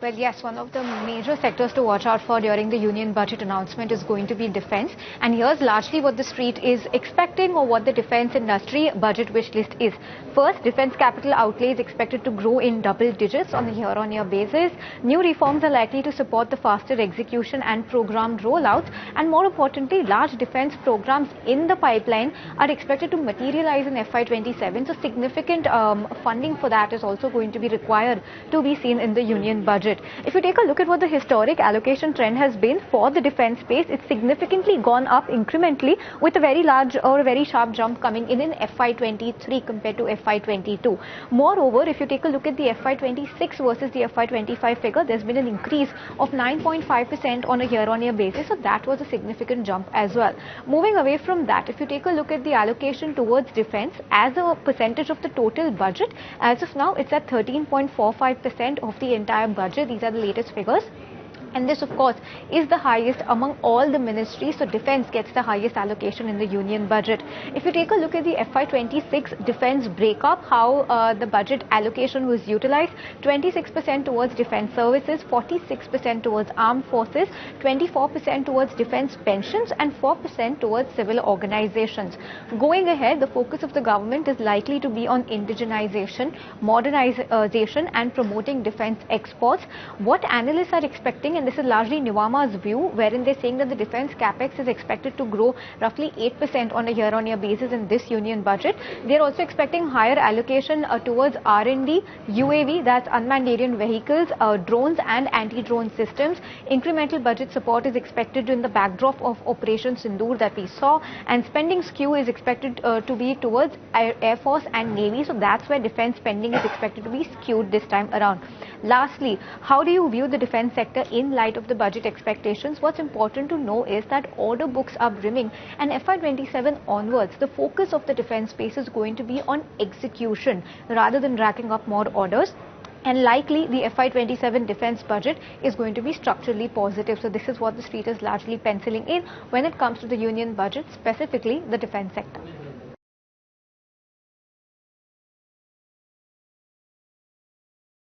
Well, yes, one of the major sectors to watch out for during the union budget announcement is going to be defense. And here's largely what the street is expecting or what the defense industry budget wish list is. First, defense capital outlay is expected to grow in double digits on a year-on-year basis. New reforms are likely to support the faster execution and program rollouts. And more importantly, large defense programs in the pipeline are expected to materialize in FY27. So significant funding for that is also going to be required to be seen in the union budget. If you take a look at what the historic allocation trend has been for the defense space, it's significantly gone up incrementally with a very large or a very sharp jump coming in FY23 compared to FY22. Moreover, if you take a look at the FY26 versus the FY25 figure, there's been an increase of 9.5% on a year-on-year basis. So that was a significant jump as well. Moving away from that, if you take a look at the allocation towards defense as a percentage of the total budget, as of now, it's at 13.45% of the entire budget. These are the latest figures. And this, of course, is the highest among all the ministries. So defense gets the highest allocation in the union budget. If you take a look at the FY26 defense breakup, how the budget allocation was utilized, 26% towards defense services, 46% towards armed forces, 24% towards defense pensions, and 4% towards civil organizations. Going ahead, the focus of the government is likely to be on indigenization, modernization, and promoting defense exports. What analysts are expecting, and this is largely Nuvama's view, wherein they're saying that the defense capex is expected to grow roughly 8% on a year-on-year basis in this union budget. They're also expecting higher allocation towards R&D, UAV, that's unmanned aerial vehicles, drones and anti-drone systems. Incremental budget support is expected in the backdrop of Operation Sindoor that we saw, and spending skew is expected to be towards Air Force and Navy. So that's where defense spending is expected to be skewed this time around. Lastly, how do you view the defense sector in light of the budget expectations? What's important to know is that order books are brimming, and FY27 onwards, the focus of the defense space is going to be on execution rather than racking up more orders. And likely the FY27 defense budget is going to be structurally positive. So this is what the street is largely penciling in when it comes to the union budget, specifically the defense sector.